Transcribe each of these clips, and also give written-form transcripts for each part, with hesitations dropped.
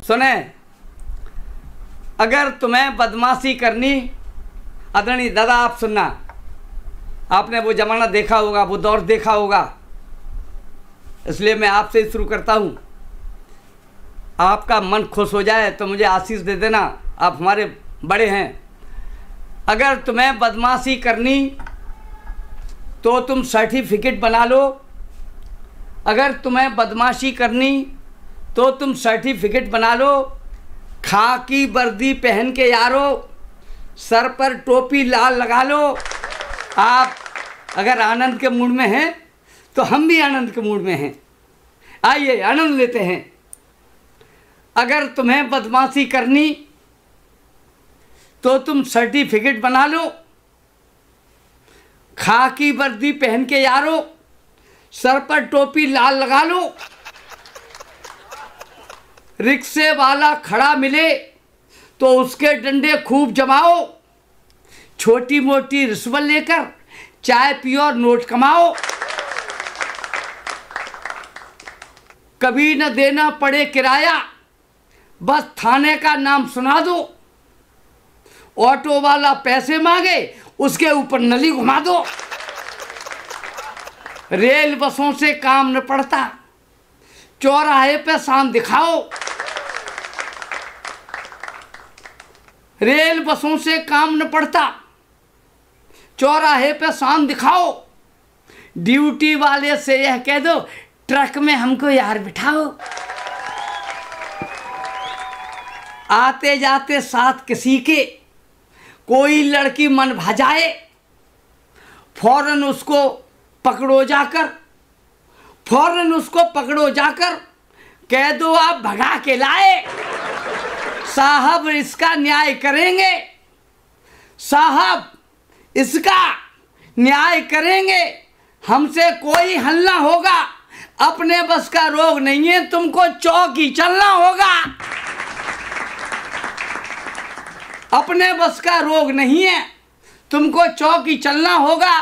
सुने, अगर तुम्हें बदमाशी करनी, आदरणीय दादा आप सुनना, आपने वो जमाना देखा होगा, वो दौर देखा होगा, इसलिए मैं आपसे शुरू करता हूँ। आपका मन खुश हो जाए तो मुझे आशीष दे देना, आप हमारे बड़े हैं। अगर तुम्हें बदमाशी करनी तो तुम सर्टिफिकेट बना लो। अगर तुम्हें बदमाशी करनी तो तुम सर्टिफिकेट बना लो। खाकी वर्दी पहन के यारो, सर पर टोपी लाल लगा लो। आप अगर आनंद के मूड में हैं तो हम भी आनंद के मूड में हैं, आइए आनंद लेते हैं। अगर तुम्हें बदमाशी करनी तो तुम सर्टिफिकेट बना लो। खाकी वर्दी पहन के यारो, सर पर टोपी लाल लगा लो। रिक्शे वाला खड़ा मिले तो उसके डंडे खूब जमाओ। छोटी मोटी रिश्वत लेकर चाय पियो और नोट कमाओ। कभी न देना पड़े किराया, बस थाने का नाम सुना दो। ऑटो वाला पैसे मांगे, उसके ऊपर नली घुमा दो। रेल बसों से काम न पड़ता, चौराहे पे शान दिखाओ। रेल बसों से काम न पड़ता, चौराहे पे शान दिखाओ। ड्यूटी वाले से यह कह दो, ट्रक में हमको यार बिठाओ। आते जाते साथ किसी के कोई लड़की मन भजाए, फौरन उसको पकड़ो जाकर, फौरन उसको पकड़ो जाकर, कह दो आप भगा के लाए। साहब इसका न्याय करेंगे, साहब इसका न्याय करेंगे। हमसे कोई हल्ला होगा, अपने बस का रोग नहीं है, तुमको चौकी चलना होगा। अपने बस का रोग नहीं है, तुमको चौकी चलना होगा।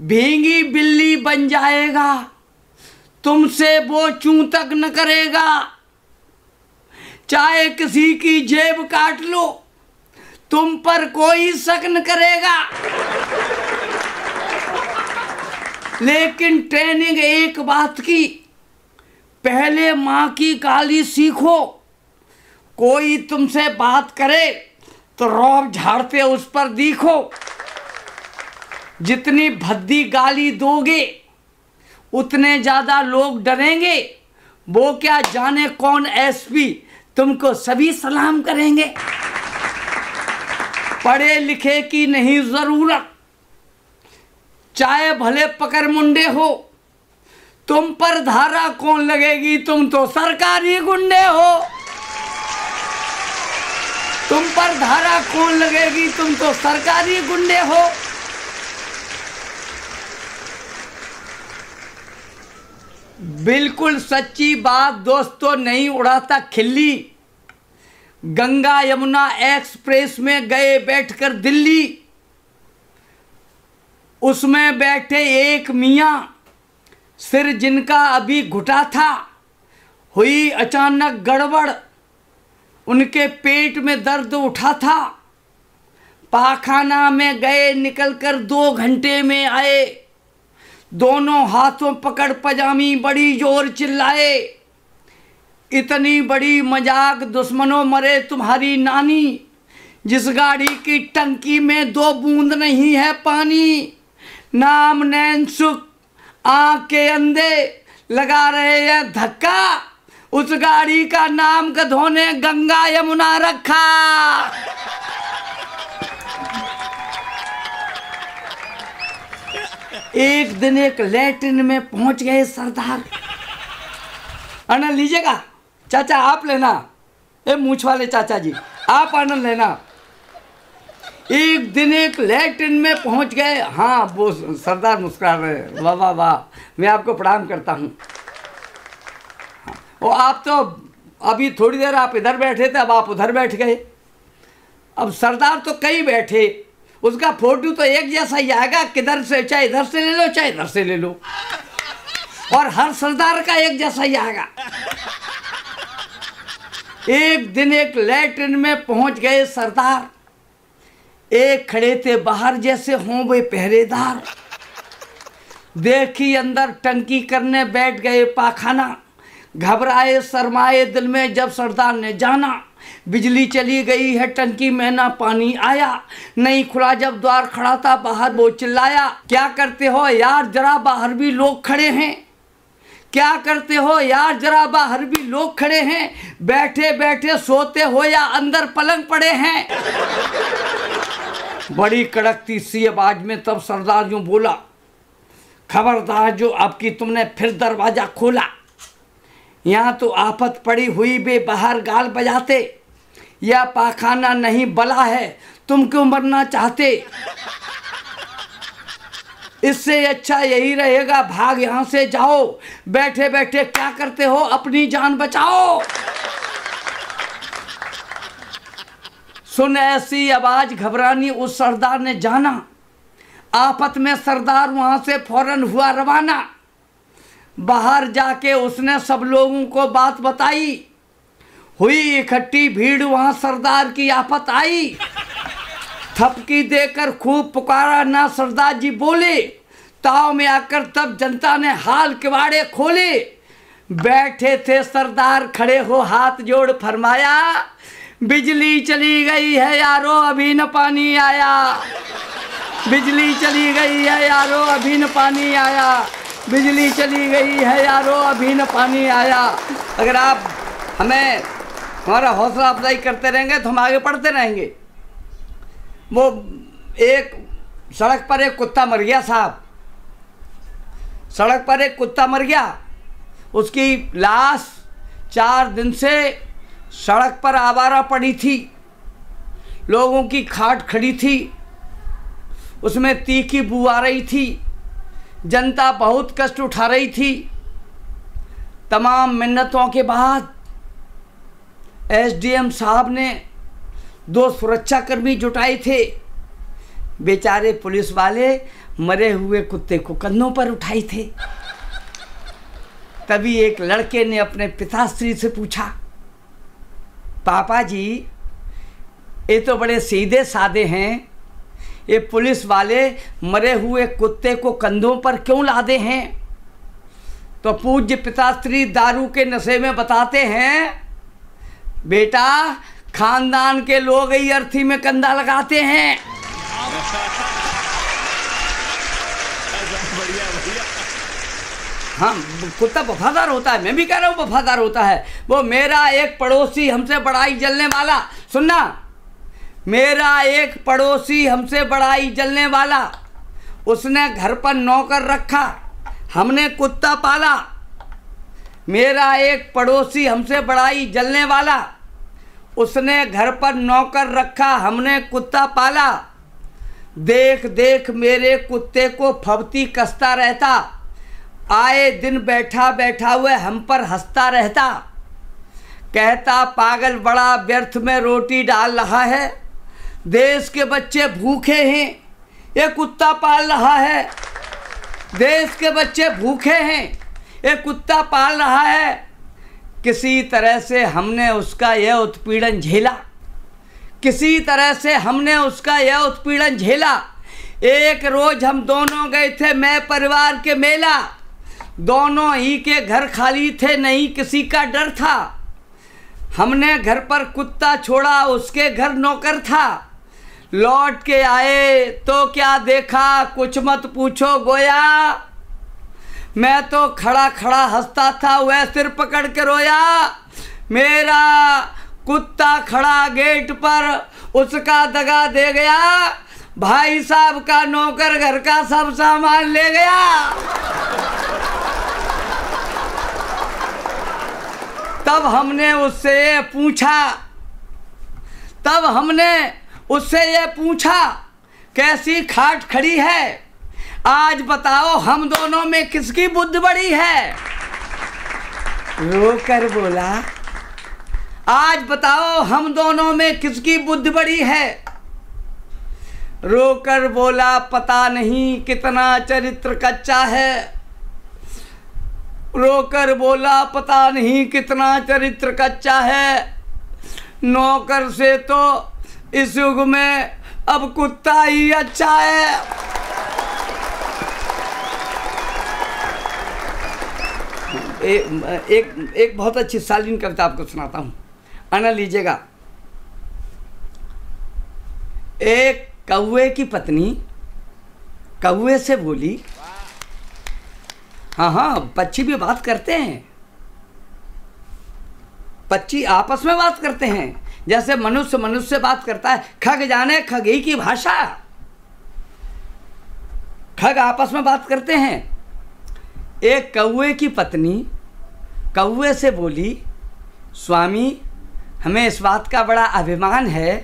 भींगी बिल्ली बन जाएगा, तुमसे वो चूं तक न करेगा। चाहे किसी की जेब काट लो, तुम पर कोई शक न करेगा। लेकिन ट्रेनिंग एक बात की, पहले माँ की गाली सीखो। कोई तुमसे बात करे तो रौब झाड़ते उस पर दिखो। जितनी भद्दी गाली दोगे उतने ज़्यादा लोग डरेंगे। वो क्या जाने कौन एसपी, तुमको सभी सलाम करेंगे। पढ़े लिखे की नहीं ज़रूरत, चाहे भले पकड़ मुंडे हो, तुम पर धारा कौन लगेगी, तुम तो सरकारी गुंडे हो। तुम पर धारा कौन लगेगी, तुम तो सरकारी गुंडे हो। बिल्कुल सच्ची बात दोस्तों, नहीं उड़ाता खिल्ली। गंगा यमुना एक्सप्रेस में गए बैठकर दिल्ली, उसमें बैठे एक मियाँ, सिर जिनका अभी घुटा था, हुई अचानक गड़बड़, उनके पेट में दर्द उठा था। पाखाना में गए, निकलकर 2 घंटे में आए। दोनों हाथों पकड़ पजामी बड़ी जोर चिल्लाए, इतनी बड़ी मजाक दुश्मनों मरे तुम्हारी नानी। जिस गाड़ी की टंकी में 2 बूंद नहीं है पानी, नाम नैन सुख आँख के अंधे लगा रहे हैं धक्का। उस गाड़ी का नाम गधों ने गंगा यमुना रखा। एक दिन एक लैट्रिन में पहुंच गए सरदार। आनंद लीजिएगा चाचा, आप लेना, ए मूछ वाले चाचा जी आप आनंद लेना। एक दिन एक लैट्रिन में पहुंच गए। हाँ वो सरदार मुस्कुरा रहे, वाह वाह वाह, मैं आपको प्रणाम करता हूँ। और आप तो अभी थोड़ी देर आप इधर बैठे थे, अब आप उधर बैठ गए। अब सरदार तो कई बैठे, उसका फोटो तो एक जैसा ही आएगा, किधर से, चाहे इधर से ले लो चाहे इधर से ले लो, और हर सरदार का एक जैसा ही आएगा। एक दिन एक लैट्रिन में पहुंच गए सरदार। एक खड़े थे बाहर जैसे हों वे पहरेदार। देखी अंदर टंकी करने बैठ गए पाखाना। घबराए शर्माए दिल में जब सरदार ने जाना, बिजली चली गई है टंकी में ना पानी आया। नहीं खुला जब द्वार खड़ा था बाहर वो चिल्लाया, क्या करते हो यार जरा बाहर भी लोग खड़े हैं। क्या करते हो यार जरा बाहर भी लोग खड़े हैं। बैठे बैठे सोते हो या अंदर पलंग पड़े हैं। बड़ी कड़कती सी आवाज में तब सरदार यूं बोला, खबरदार जो आपकी तुमने फिर दरवाजा खोला। यहाँ तो आफत पड़ी हुई बे बाहर गाल बजाते। या पाखाना नहीं बला है, तुम क्यों मरना चाहते। इससे अच्छा यही रहेगा भाग यहाँ से जाओ। बैठे बैठे क्या करते हो, अपनी जान बचाओ। सुन ऐसी आवाज घबरानी उस सरदार ने जाना। आफत में सरदार वहां से फौरन हुआ रवाना। बाहर जाके उसने सब लोगों को बात बताई। हुई इकट्ठी भीड़ वहां सरदार की आफत आई। थपकी देकर खूब पुकारा ना सरदार जी बोले। ताव में आकर तब जनता ने हाल किवाड़े खोले। बैठे थे सरदार खड़े हो हाथ जोड़ फरमाया, बिजली चली गई है यारो अभी न पानी आया। बिजली चली गई है यारो अभी न पानी आया। बिजली चली गई है यारो अभी न पानी आया। अगर आप हमें हमारा हौसला अफजाई करते रहेंगे तो हम आगे बढ़ते रहेंगे। वो एक सड़क पर एक कुत्ता मर गया साहब। सड़क पर एक कुत्ता मर गया। उसकी लाश 4 दिन से सड़क पर आवारा पड़ी थी। लोगों की खाट खड़ी थी, उसमें तीखी बू आ रही थी। जनता बहुत कष्ट उठा रही थी। तमाम मिन्नतों के बाद एसडीएम साहब ने 2 सुरक्षाकर्मी जुटाए थे। बेचारे पुलिस वाले मरे हुए कुत्ते को कंधों पर उठाए थे। तभी एक लड़के ने अपने पिताश्री से पूछा, पापा जी ये तो बड़े सीधे साधे हैं, ये पुलिस वाले मरे हुए कुत्ते को कंधों पर क्यों लादे हैं। तो पूज्य पिताश्री दारू के नशे में बताते हैं, बेटा खानदान के लोग ही अर्थी में कंधा लगाते हैं। हाँ कुत्ता वफादार होता है, मैं भी कह रहा हूँ वफादार होता है। वो मेरा एक पड़ोसी हमसे बड़ाई जलने वाला, सुनना, मेरा एक पड़ोसी हमसे बड़ाई जलने वाला, उसने घर पर नौकर रखा, हमने कुत्ता पाला। मेरा एक पड़ोसी हमसे बड़ाई जलने वाला, उसने घर पर नौकर रखा, हमने कुत्ता पाला। देख देख मेरे कुत्ते को फबती कसता रहता, आए दिन बैठा बैठा हुए हम पर हंसता रहता। कहता पागल बड़ा व्यर्थ में रोटी डाल रहा है, देश के बच्चे भूखे हैं, ये कुत्ता पाल रहा है। देश के बच्चे भूखे हैं, ये कुत्ता पाल रहा है। किसी तरह से हमने उसका यह उत्पीड़न झेला, किसी तरह से हमने उसका यह उत्पीड़न झेला। एक रोज हम दोनों गए थे मैं परिवार के मेला, दोनों ही के घर खाली थे, नहीं किसी का डर था। हमने घर पर कुत्ता छोड़ा, उसके घर नौकर था। लौट के आए तो क्या देखा कुछ मत पूछो गोया, मैं तो खड़ा खड़ा हंसता था, वह सिर पकड़ के रोया। मेरा कुत्ता खड़ा गेट पर, उसका दगा दे गया, भाई साहब का नौकर घर का सब सामान ले गया। तब हमने उससे ये पूछा, कैसी खाट खड़ी है, आज बताओ हम दोनों में किसकी बुद्धि बड़ी है। रोकर बोला, आज बताओ हम दोनों में किसकी बुद्धि बड़ी है। रोकर बोला, पता नहीं कितना चरित्र कच्चा है। रोकर बोला, पता नहीं कितना चरित्र कच्चा है। नौकर से तो इस युग में अब कुत्ता ही अच्छा है। एक बहुत अच्छी शालीन कविता आपको सुनाता हूँ, आनंद लीजिएगा। एक कौवे की पत्नी कौवे से बोली, हाँ हाँ पक्षी भी बात करते हैं, पक्षी आपस में बात करते हैं, जैसे मनुष्य मनुष्य से बात करता है। खग जाने खगी की भाषा, खग आपस में बात करते हैं। एक कौवे की पत्नी कौवे से बोली, स्वामी हमें इस बात का बड़ा अभिमान है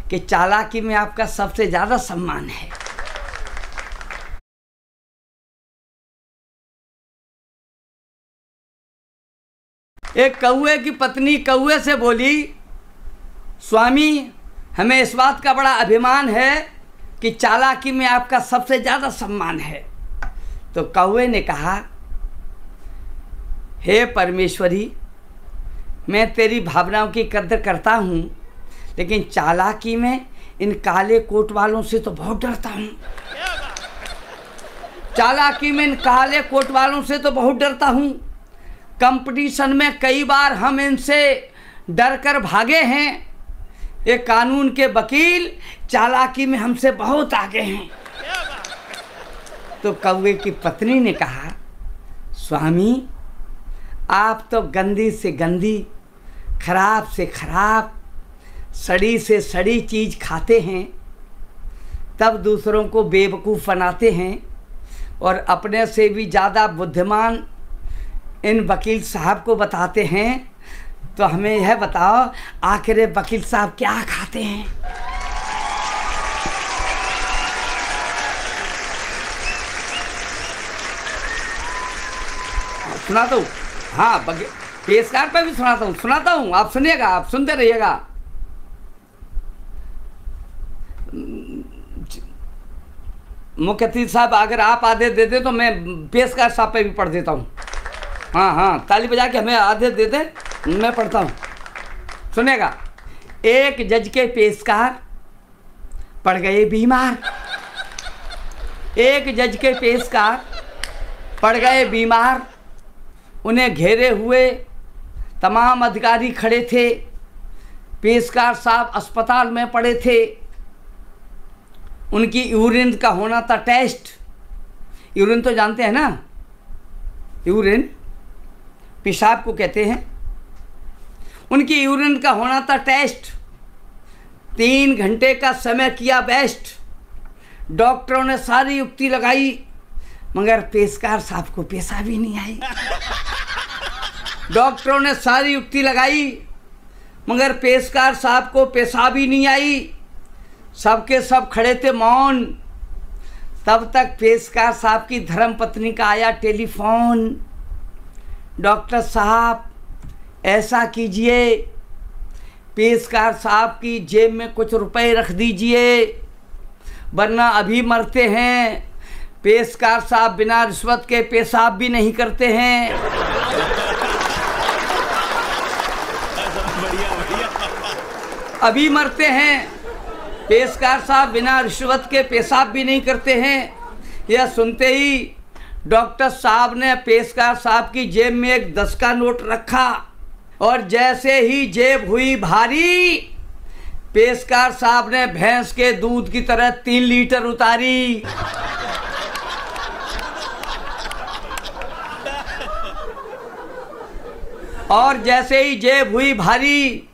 कि चालाकी में आपका सबसे ज़्यादा सम्मान है। एक कौवे की पत्नी कौवे से बोली, स्वामी हमें इस बात का बड़ा अभिमान है कि चालाकी में आपका सबसे ज़्यादा सम्मान है। तो कौवे ने कहा, हे परमेश्वरी, मैं तेरी भावनाओं की कदर करता हूँ, लेकिन चालाकी में इन काले कोट वालों से तो बहुत डरता हूँ। चालाकी में इन काले कोट वालों से तो बहुत डरता हूँ। कंपटीशन में कई बार हम इनसे डर कर भागे हैं। ये कानून के वकील चालाकी में हमसे बहुत आगे हैं। तो कौवे की पत्नी ने कहा, स्वामी आप तो गंदी से गंदी, खराब से खराब, सड़ी से सड़ी चीज़ खाते हैं, तब दूसरों को बेवकूफ़ बनाते हैं और अपने से भी ज़्यादा बुद्धिमान इन वकील साहब को बताते हैं। तो हमें यह बताओ, आखिर वकील साहब क्या खाते हैं? सुनाता हूँ, हाँ पेशकार पे भी सुनाता हूँ, आप सुनिएगा, आप सुनते रहिएगा। मुख्य अतिथि साहब अगर आप आदेश दे दें तो मैं पेशकार साहब पे भी पढ़ देता हूँ। हाँ हाँ ताली बजा के हमें आदेश दे दें, मैं पढ़ता हूँ, सुनेगा। एक जज के पेशकार पड़ गए बीमार, एक जज के पेशकार पड़ गए बीमार। उन्हें घेरे हुए तमाम अधिकारी खड़े थे। पेशकार साहब अस्पताल में पड़े थे। उनकी यूरिन का होना था टेस्ट। यूरिन तो जानते हैं ना, यूरिन पेशाब को कहते हैं। उनकी यूरिन का होना था टेस्ट। 3 घंटे का समय किया बेस्ट। डॉक्टरों ने सारी युक्ति लगाई, मगर पेशकार साहब को पेशाब ही नहीं आई। डॉक्टरों ने सारी युक्ति लगाई, मगर पेशकार साहब को पेशाब ही नहीं आई। सबके सब खड़े थे मौन। तब तक पेशकार साहब की धर्मपत्नी का आया टेलीफोन, डॉक्टर साहब ऐसा कीजिए, पेशकार साहब की जेब में कुछ रुपए रख दीजिए, वरना अभी मरते हैं। पेशकार साहब बिना रिश्वत के पेशाब भी नहीं करते हैं। अभी मरते हैं। पेशकार साहब बिना रिश्वत के पेशाब भी नहीं करते हैं। यह सुनते ही डॉक्टर साहब ने पेशकार साहब की जेब में एक 10 का नोट रखा और जैसे ही जेब हुई भारी, पेशकार साहब ने भैंस के दूध की तरह 3 लीटर उतारी। और जैसे ही जेब हुई भारी,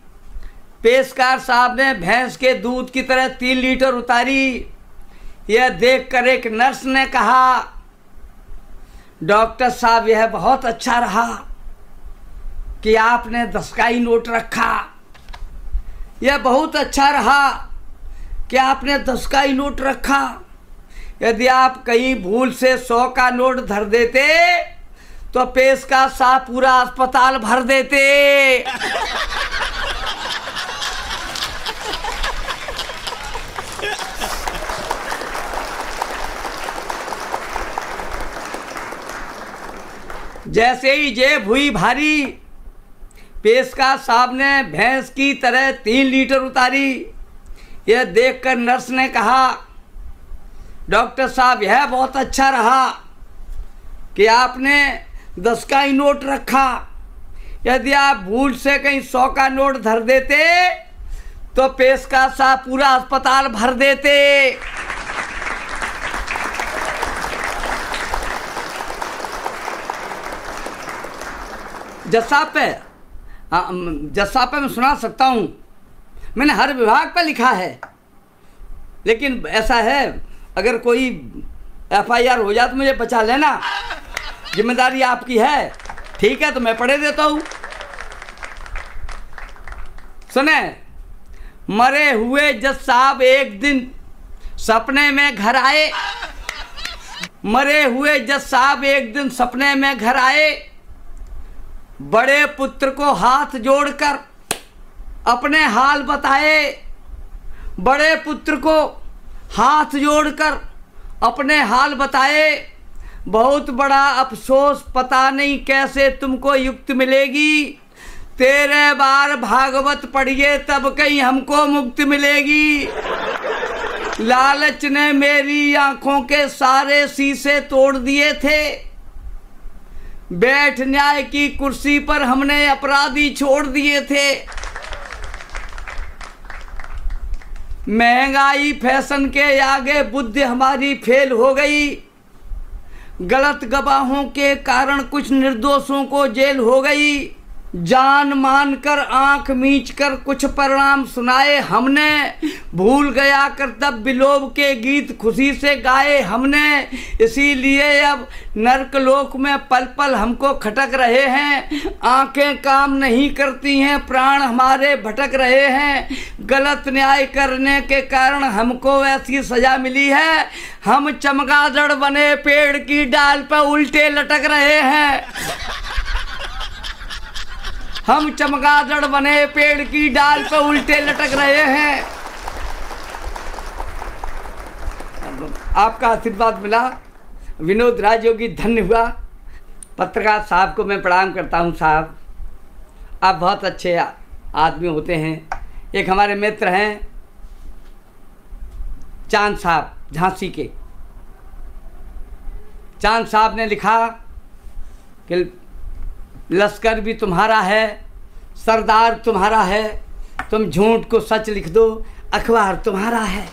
पेशकार साहब ने भैंस के दूध की तरह 3 लीटर उतारी। यह देखकर एक नर्स ने कहा, डॉक्टर साहब यह बहुत अच्छा रहा कि आपने 10 का ही नोट रखा। यह बहुत अच्छा रहा कि आपने 10 का ही नोट रखा। यदि आप कहीं भूल से 100 का नोट धर देते तो पेशकार साहब पूरा अस्पताल भर देते। जैसे ही जेब हुई भारी, पेशकार साहब ने भैंस की तरह 3 लीटर उतारी। यह देखकर नर्स ने कहा, डॉक्टर साहब यह बहुत अच्छा रहा कि आपने 10 का ही नोट रखा। यदि आप भूल से कहीं 100 का नोट धर देते तो पेशकार साहब पूरा अस्पताल भर देते। जज साहब पे मैं सुना सकता हूँ, मैंने हर विभाग पे लिखा है, लेकिन ऐसा है अगर कोई FIR हो जाए तो मुझे बचा लेना, जिम्मेदारी आपकी है। ठीक है, तो मैं पढ़े देता हूँ। सुने, मरे हुए जज साहब एक दिन सपने में घर आए। मरे हुए जज साहब एक दिन सपने में घर आए। बड़े पुत्र को हाथ जोड़कर अपने हाल बताए। बड़े पुत्र को हाथ जोड़कर अपने हाल बताए। बहुत बड़ा अफसोस, पता नहीं कैसे तुमको युक्त मिलेगी। 13 बार भागवत पढ़िए तब कहीं हमको मुक्ति मिलेगी। लालच ने मेरी आंखों के सारे शीशे तोड़ दिए थे। बैठ न्याय की कुर्सी पर हमने अपराधी छोड़ दिए थे। महंगाई फैशन के आगे बुद्धि हमारी फेल हो गई। गलत गवाहों के कारण कुछ निर्दोषों को जेल हो गई। जान मानकर आंख मीच कर कुछ परिणाम सुनाए हमने। भूल गया कर्तव्य लोभ के गीत खुशी से गाए हमने। इसीलिए अब नरकलोक में पल पल हमको खटक रहे हैं। आंखें काम नहीं करती हैं, प्राण हमारे भटक रहे हैं। गलत न्याय करने के कारण हमको ऐसी सजा मिली है। हम चमगादड़ बने पेड़ की डाल पर उल्टे लटक रहे हैं। हम चमगादड़ बने पेड़ की डाल पर उल्टे लटक रहे हैं। आपका आशीर्वाद मिला, विनोद राजयोगी धन्य हुआ। पत्रकार साहब को मैं प्रणाम करता हूं। साहब आप बहुत अच्छे आदमी होते हैं। एक हमारे मित्र हैं चांद साहब, झांसी के। चांद साहब ने लिखा कि लश्कर भी तुम्हारा है, सरदार तुम्हारा है, तुम झूठ को सच लिख दो, अखबार तुम्हारा है।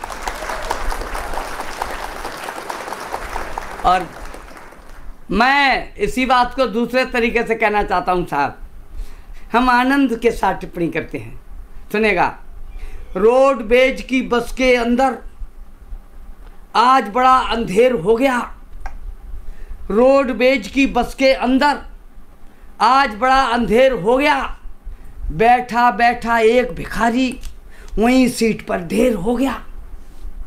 और मैं इसी बात को दूसरे तरीके से कहना चाहता हूं साहब, हम आनंद के साथ टिप्पणी करते हैं। सुनेगा, रोडवेज की बस के अंदर आज बड़ा अंधेर हो गया। रोडवेज की बस के अंदर आज बड़ा अंधेर हो गया। बैठा बैठा एक भिखारी वहीं सीट पर ढेर हो गया।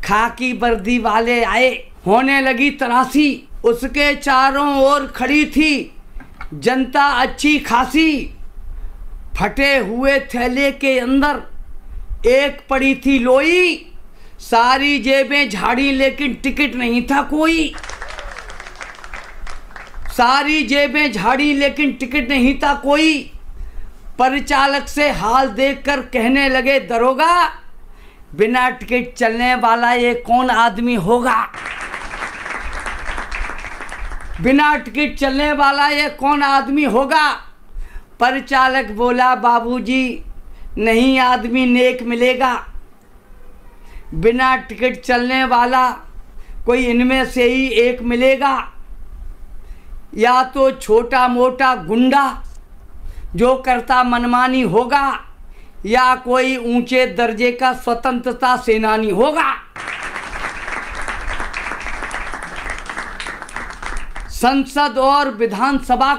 खाकी वर्दी वाले आए, होने लगी तलाशी। उसके चारों ओर खड़ी थी जनता अच्छी खासी। फटे हुए थैले के अंदर एक पड़ी थी लोई। सारी जेबें झाड़ी लेकिन टिकट नहीं था कोई। सारी जेबें झाड़ी लेकिन टिकट नहीं था कोई। परिचालक से हाल देखकर कहने लगे दरोगा, बिना टिकट चलने वाला ये कौन आदमी होगा? बिना टिकट चलने वाला ये कौन आदमी होगा? परिचालक बोला, बाबूजी नहीं आदमी नेक मिलेगा। बिना टिकट चलने वाला कोई इनमें से ही एक मिलेगा। या तो छोटा मोटा गुंडा जो करता मनमानी होगा, या कोई ऊंचे दर्जे का स्वतंत्रता सेनानी होगा। संसद और विधानसभा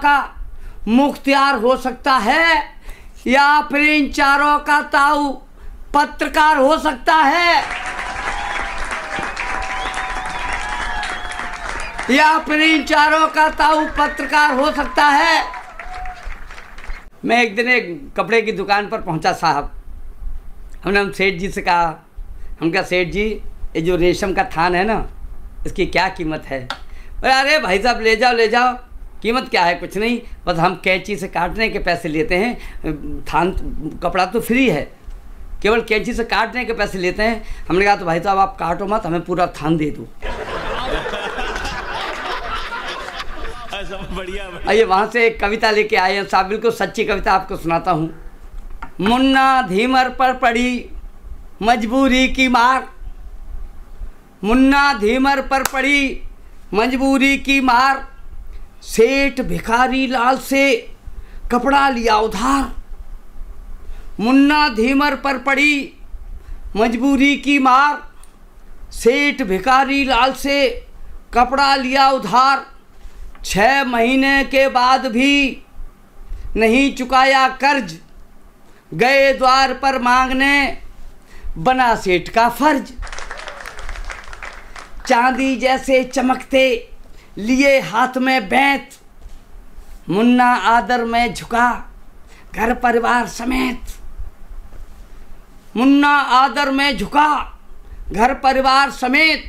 का मुख्तियार हो सकता है, या फिर इन चारों का ताऊ पत्रकार हो सकता है, या फिर इन चारों का ताऊ पत्रकार हो सकता है। मैं एक दिन एक कपड़े की दुकान पर पहुंचा साहब। हमने हम सेठ जी से कहा, हम कहा सेठ जी ये जो रेशम का थान है ना, इसकी क्या कीमत है? अरे भाई साहब ले जाओ कीमत क्या है? कुछ नहीं, बस हम कैंची से काटने के पैसे लेते हैं, थान कपड़ा तो फ्री है, केवल कैंची से काटने के पैसे लेते हैं। हमने कहा तो भाई साहब आप काटो मत, हमें पूरा थान दे दो। आइए वहाँ से एक कविता लेके आए हैं साहब, बिल्कुल सच्ची कविता आपको सुनाता हूँ। मुन्ना धीमर पर पड़ी मजबूरी की मार, मुन्ना धीमर पर पड़ी मजबूरी की मार, सेठ भिखारी लाल से कपड़ा लिया उधार। मुन्ना धीमर पर पड़ी मजबूरी की मार, सेठ भिखारी लाल से कपड़ा लिया उधार। 6 महीने के बाद भी नहीं चुकाया कर्ज, गए द्वार पर मांगने बना सेठ का फर्ज। चांदी जैसे चमकते लिए हाथ में बैंत, मुन्ना आदर में झुका घर परिवार समेत। मुन्ना आदर में झुका घर परिवार समेत,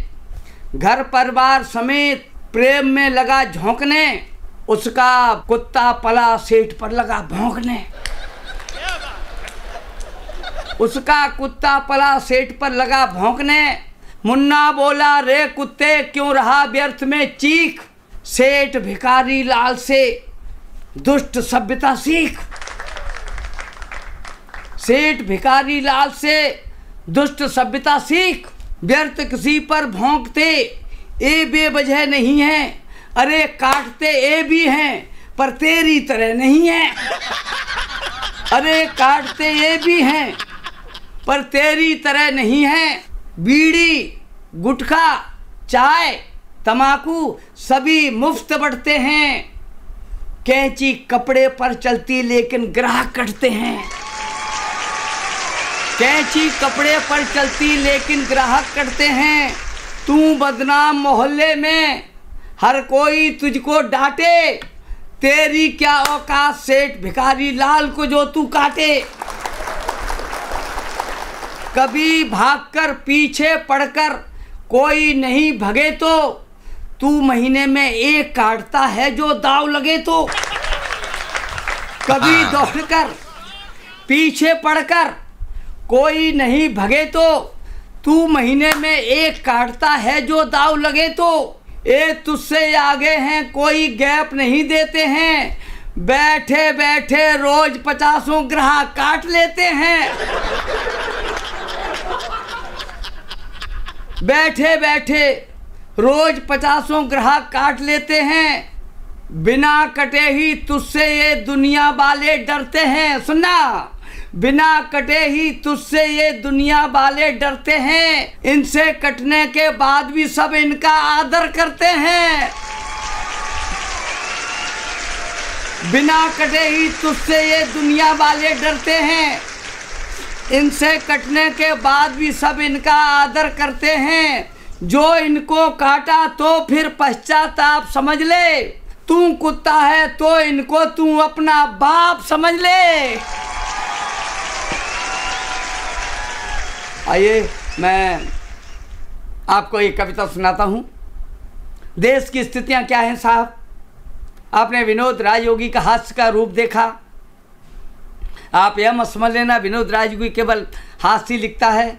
घर परिवार समेत प्रेम में लगा झोंकने, उसका कुत्ता पला सेठ पर लगा भौंकने। उसका कुत्ता पला सेठ पर लगा भौंकने। मुन्ना बोला रे कुत्ते क्यों रहा व्यर्थ में चीख, सेठ भिखारी लाल से दुष्ट सभ्यता सीख। सेठ भिखारी लाल से दुष्ट सभ्यता सीख, व्यर्थ किसी पर भौंकते ए बेवजह नहीं है, अरे काटते ए भी हैं पर तेरी तरह नहीं है। अरे काटते ए भी हैं पर तेरी तरह नहीं है। बीड़ी गुटखा चाय तमाकू सभी मुफ्त बढ़ते हैं, कैंची कपड़े पर चलती लेकिन ग्राहक कटते हैं। कैंची कपड़े पर चलती लेकिन ग्राहक कटते हैं। तू बदनाम मोहल्ले में हर कोई तुझको डांटे, तेरी क्या औकात सेठ भिखारी लाल को जो तू काटे। कभी भागकर पीछे पड़कर कोई नहीं भगे तो, तू महीने में एक काटता है जो दाव लगे तो। कभी दौड़कर पीछे पड़कर कोई नहीं भगे तो, तू महीने में एक काटता है जो दाव लगे तो। ए तुझसे आगे हैं कोई गैप नहीं देते हैं, बैठे बैठे रोज 50 ग्राहक काट लेते हैं। बैठे बैठे रोज 50 ग्राहक काट लेते हैं, बिना कटे ही तुझसे ये दुनिया वाले डरते हैं। सुनना, बिना कटे ही तुझसे ये दुनिया वाले डरते हैं, इनसे कटने के बाद भी सब इनका आदर करते हैं। बिना कटे ही तुझसे ये दुनिया वाले डरते हैं, इनसे कटने के बाद भी सब इनका आदर करते हैं। जो इनको काटा तो फिर पश्चाताप समझ ले, तू कुत्ता है तो इनको तू अपना बाप समझ ले। आइए मैं आपको एक कविता सुनाता हूँ। देश की स्थितियाँ क्या हैं साहब? आपने विनोद राजयोगी का हास्य का रूप देखा। आप यह मत समझ लेना विनोद राजयोगी केवल हास्य लिखता है।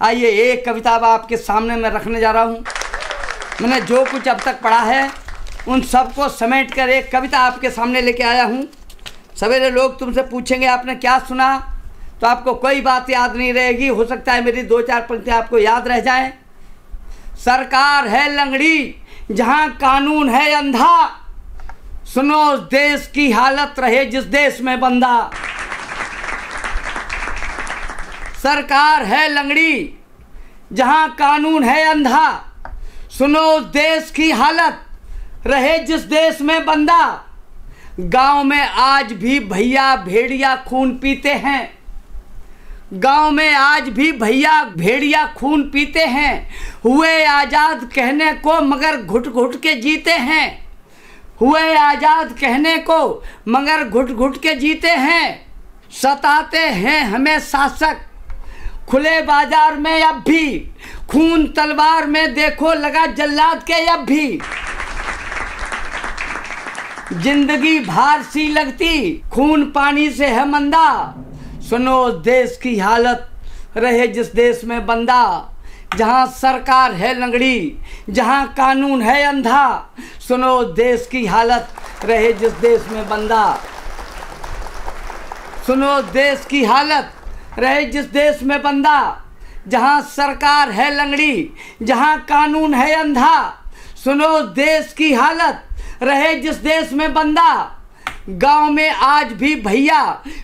आइए एक कविता अब आपके सामने मैं रखने जा रहा हूँ। मैंने जो कुछ अब तक पढ़ा है उन सबको समेट कर एक कविता आपके सामने लेके आया हूँ। सवेरे लोग तुमसे पूछेंगे आपने क्या सुना, तो आपको कोई बात याद नहीं रहेगी। हो सकता है मेरी 2-4 पंक्तियाँ आपको याद रह जाएं। सरकार है लंगड़ी जहाँ कानून है अंधा, सुनो उस देश की हालत रहे जिस देश में बंदा। सरकार है लंगड़ी जहाँ कानून है अंधा, सुनो उस देश की हालत रहे जिस देश में बंदा। गांव में आज भी भैया भेड़िया खून पीते हैं, गांव में आज भी भैया भेड़िया खून पीते हैं। हुए आज़ाद कहने को मगर घुट घुट के जीते हैं, हुए आज़ाद कहने को मगर घुट घुट के जीते हैं। सताते हैं हमें शासक खुले बाजार में अब भी, खून तलवार में देखो लगा जल्लाद के अब भी। जिंदगी भार सी लगती, खून पानी से है मंदा। सुनो देश की हालत, रहे जिस देश में बंदा। जहाँ सरकार है लंगड़ी, जहाँ कानून है अंधा। सुनो देश की हालत, रहे जिस देश में बंदा। सुनो देश की हालत, रहे जिस देश में बंदा। जहाँ सरकार है लंगड़ी, जहाँ कानून है अंधा। सुनो देश की हालत, रहे जिस देश में बंदा। गांव में आज भी भैया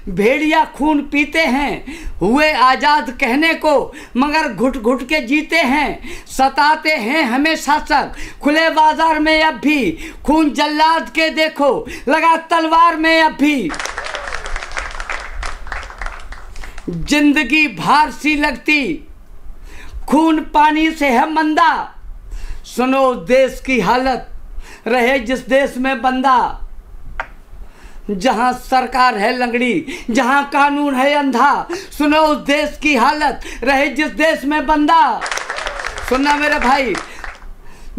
भेड़िया खून पीते हैं। हुए आज़ाद कहने को मगर घुट घुट के जीते हैं। सताते हैं हमें शासक खुले बाजार में, अब भी खून जल्लाद के देखो लगा तलवार में। अब भी जिंदगी भार सी लगती, खून पानी से है मंदा। सुनो देश की हालत, रहे जिस देश में बंदा। जहां सरकार है लंगड़ी, जहां कानून है अंधा। सुनो उस देश की हालत, रहे जिस देश में बंदा। सुनना मेरे भाई,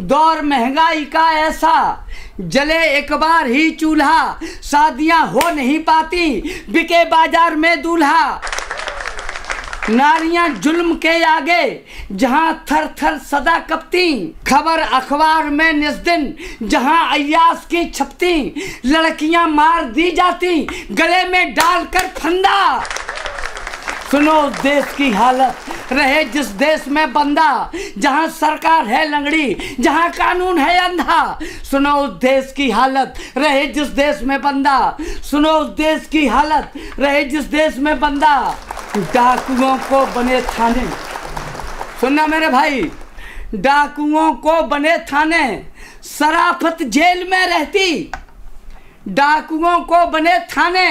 दौर महंगाई का ऐसा, जले एक बार ही चूल्हा। शादियां हो नहीं पाती, बिके बाजार में दूल्हा। नारियां जुल्म के आगे, जहां थर थर सदा कपती। खबर अखबार में निस दिन, जहां अय्यास की छपती। लड़कियां मार दी जाती, गले में डालकर फंदा। सुनो देश की हालत, रहे जिस देश में बंदा। जहां सरकार है लंगड़ी, जहां कानून है अंधा। सुनो उस देश की हालत, रहे जिस देश में बंदा। सुनो उस देश की हालत, रहे जिस देश में बंदा। डाकुओं को बने थाने, सुनना मेरे भाई, डाकुओं को बने थाने। शराफत जेल में रहती, डाकुओं को बने थाने।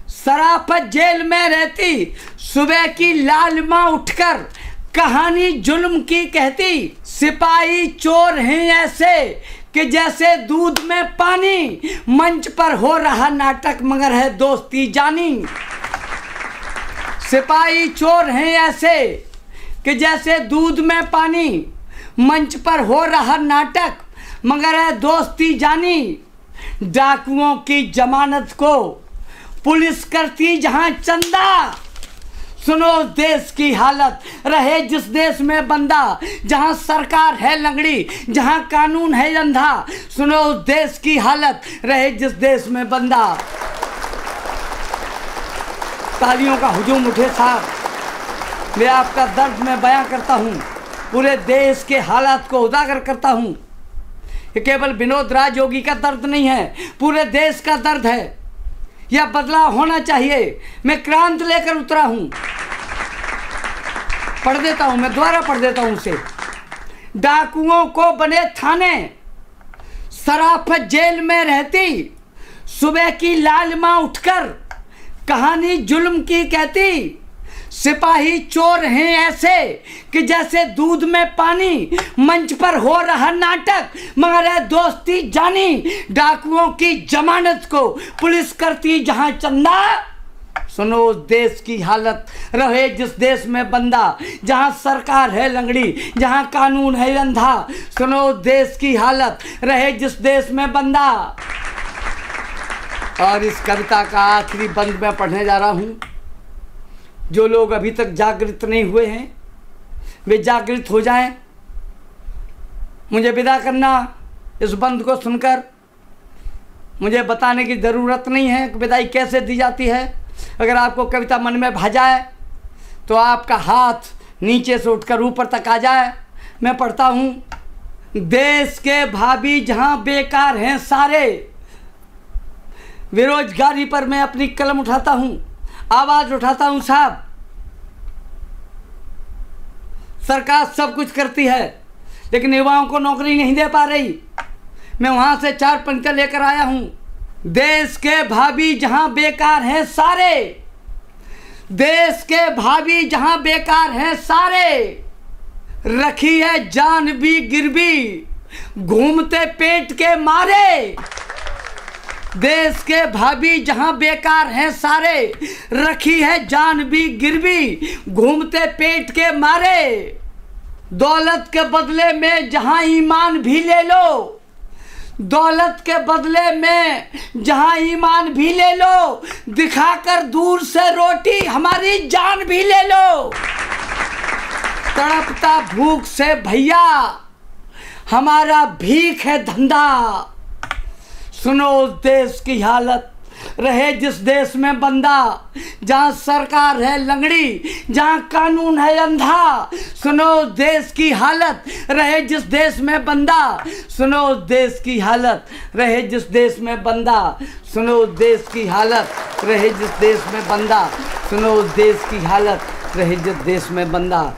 शराफत जेल में रहती, सुबह की लालिमा उठकर कहानी जुल्म की कहती। सिपाही चोर हैं ऐसे कि जैसे दूध में पानी। मंच पर हो रहा नाटक मगर है दोस्ती जानी। सिपाही चोर हैं ऐसे कि जैसे दूध में पानी। मंच पर हो रहा नाटक मगर है दोस्ती जानी। डाकुओं की जमानत को पुलिस करती जहां चंदा। सुनो देश की हालत, रहे जिस देश में बंदा। जहां सरकार है लंगड़ी, जहां कानून है अंधा। सुनो देश की हालत, रहे जिस देश में बंदा। तालियों का हुजूम उठे साहब। मैं आपका दर्द में बयां करता हूं, पूरे देश के हालात को उजागर करता हूं। ये केवल विनोद राज योगी का दर्द नहीं है, पूरे देश का दर्द है। यह बदलाव होना चाहिए। मैं क्रांत लेकर उतरा हूं। पढ़ देता हूं, मैं दोबारा पढ़ देता हूं उसे। डाकुओं को बने थाने, शराफत जेल में रहती। सुबह की लालिमा उठकर कहानी जुल्म की कहती। सिपाही चोर हैं ऐसे कि जैसे दूध में पानी। मंच पर हो रहा नाटक मगर है दोस्ती जानी। डाकुओं की जमानत को पुलिस करती जहां चंदा। सुनो देश की हालत, रहे जिस देश में बंदा। जहां सरकार है लंगड़ी, जहां कानून है अंधा। सुनो देश की हालत, रहे जिस देश में बंदा। और इस कविता का आखिरी बंद मैं पढ़ने जा रहा हूं। जो लोग अभी तक जागृत नहीं हुए हैं वे जागृत हो जाएं। मुझे विदा करना इस बंद को सुनकर। मुझे बताने की ज़रूरत नहीं है कि विदाई कैसे दी जाती है। अगर आपको कविता मन में भा जाए तो आपका हाथ नीचे से उठकर ऊपर तक आ जाए। मैं पढ़ता हूँ। देश के भाभी जहाँ बेकार हैं सारे। बेरोजगारी पर मैं अपनी कलम उठाता हूँ, आवाज़ उठाता हूँ साहब। सरकार सब कुछ करती है लेकिन युवाओं को नौकरी नहीं दे पा रही। मैं वहाँ से 4 पंक्तियाँ लेकर आया हूँ। देश के भाभी जहाँ बेकार हैं सारे। देश के भाभी जहाँ बेकार हैं सारे। रखी है जान भी गिरवी घूमते पेट के मारे। देश के भाभी जहां बेकार हैं सारे। रखी है जान भी गिरवी घूमते पेट के मारे। दौलत के बदले में जहां ईमान भी ले लो दौलत के बदले में जहां ईमान भी ले लो, दिखाकर दूर से रोटी हमारी जान भी ले लो। तड़पता भूख से भैया हमारा भीख है धंधा। सुनो उस देश की हालत, रहे जिस देश में बंदा, जहाँ सरकार है लंगड़ी, जहाँ कानून है अंधा। सुनो उस देश की हालत, रहे जिस देश में बंदा। सुनो उस देश की हालत, रहे जिस देश में बंदा। सुनो उस देश की हालत, रहे जिस देश में बंदा। सुनो उस देश की हालत, रहे जिस देश में बंदा।